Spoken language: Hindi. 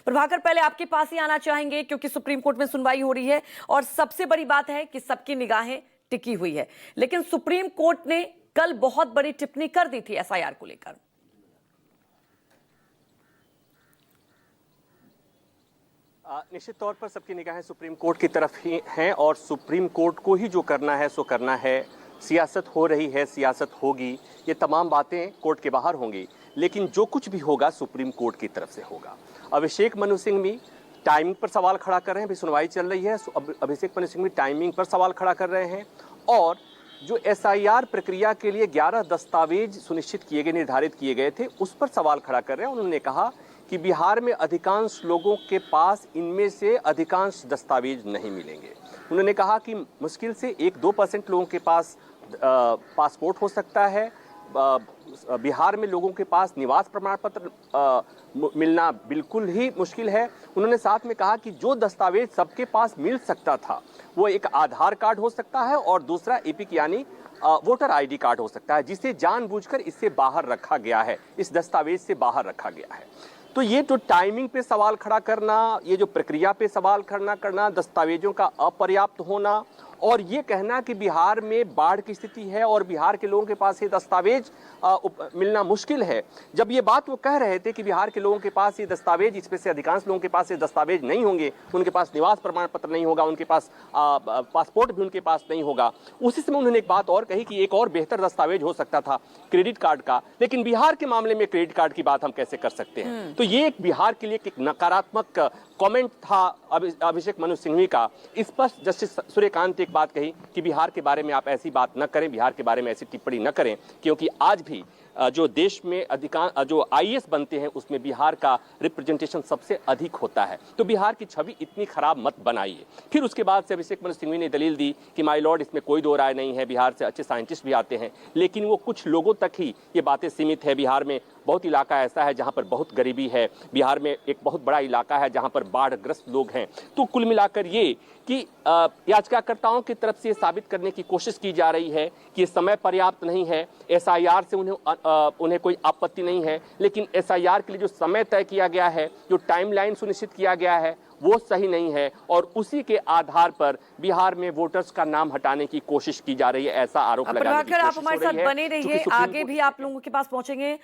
प्रभाकर, पहले आपके पास ही आना चाहेंगे क्योंकि सुप्रीम कोर्ट में सुनवाई हो रही है और सबसे बड़ी बात है कि सबकी निगाहें टिकी हुई है। लेकिन सुप्रीम कोर्ट ने कल बहुत बड़ी टिप्पणी कर दी थी एसआईआर को लेकर। निश्चित तौर पर सबकी निगाहें सुप्रीम कोर्ट की तरफ ही हैं और सुप्रीम कोर्ट को ही जो करना है सो करना है। सियासत हो रही है, सियासत होगी, ये तमाम बातें कोर्ट के बाहर होंगी, लेकिन जो कुछ भी होगा सुप्रीम कोर्ट की तरफ से होगा। अभिषेक मनु सिंघवी टाइमिंग पर सवाल खड़ा कर रहे हैं, अभी सुनवाई चल रही है। अभिषेक मनु सिंघवी टाइमिंग पर सवाल खड़ा कर रहे हैं और जो एसआईआर प्रक्रिया के लिए 11 दस्तावेज सुनिश्चित किए गए, निर्धारित किए गए थे, उस पर सवाल खड़ा कर रहे हैं। उन्होंने कहा कि बिहार में अधिकांश लोगों के पास इनमें से अधिकांश दस्तावेज नहीं मिलेंगे। उन्होंने कहा कि मुश्किल से 1-2% लोगों के पास पासपोर्ट हो सकता है। बिहार में लोगों के पास निवास प्रमाण पत्र मिलना बिल्कुल ही मुश्किल है। उन्होंने साथ में कहा कि जो दस्तावेज सबके पास मिल सकता था वो एक आधार कार्ड हो सकता है और दूसरा एपिक यानी वोटर आईडी कार्ड हो सकता है, जिसे जानबूझकर इससे बाहर रखा गया है, इस दस्तावेज से बाहर रखा गया है। तो ये जो टाइमिंग पे सवाल खड़ा करना, ये जो प्रक्रिया पे सवाल करना, दस्तावेजों का अपर्याप्त होना और ये कहना कि बिहार में बाढ़ की स्थिति है और बिहार के लोगों के पास ये दस्तावेज मिलना मुश्किल है। जब ये बात वो कह रहे थे कि बिहार के लोगों के पास ये दस्तावेज, इसमें से अधिकांश लोगों के पास ये दस्तावेज नहीं होंगे, उनके पास निवास प्रमाण पत्र नहीं होगा, उनके पास पासपोर्ट भी उनके पास नहीं होगा, उसी समय उन्होंने एक बात और कही कि एक और बेहतर दस्तावेज हो सकता था क्रेडिट कार्ड का। लेकिन बिहार के मामले में क्रेडिट कार्ड की बात हम कैसे कर सकते हैं? तो ये एक बिहार के लिए एक नकारात्मक कमेंट था अभिषेक मनु सिंघवी का। इस पर जस्टिस सूर्यकांत ने एक बात कही कि बिहार के बारे में आप ऐसी बात न करें, बिहार के बारे में ऐसी टिप्पणी न करें, क्योंकि आज भी जो देश में अधिकांश जो आईएएस बनते हैं उसमें बिहार का रिप्रेजेंटेशन सबसे अधिक होता है। तो बिहार की छवि इतनी खराब मत बनाइए। फिर उसके बाद से अभिषेक मनु सिंघवी ने दलील दी कि माय लॉर्ड, इसमें कोई दो राय नहीं है, बिहार से अच्छे साइंटिस्ट भी आते हैं, लेकिन वो कुछ लोगों तक ही ये बातें सीमित है। बिहार में बहुत इलाका ऐसा है जहां पर बहुत गरीबी है, बिहार में एक बहुत बड़ा इलाका है जहां पर बाढ़ग्रस्त लोग हैं। तो कुल मिलाकर ये कि याचिकाकर्ताओं की तरफ से ये साबित करने की कोशिश की जा रही है कि समय पर्याप्त नहीं है, एसआईआर से उन्हें कोई आपत्ति नहीं है, लेकिन एसआईआर के लिए जो समय तय किया गया है, जो टाइमलाइन सुनिश्चित किया गया है, वो सही नहीं है और उसी के आधार पर बिहार में वोटर्स का नाम हटाने की कोशिश की जा रही है, ऐसा आरोप लगाने की कोशिश हो रही है। प्रभाकर, आप हमारे साथ बने रहिए, आगे भी आप लोगों के पास पहुंचेंगे।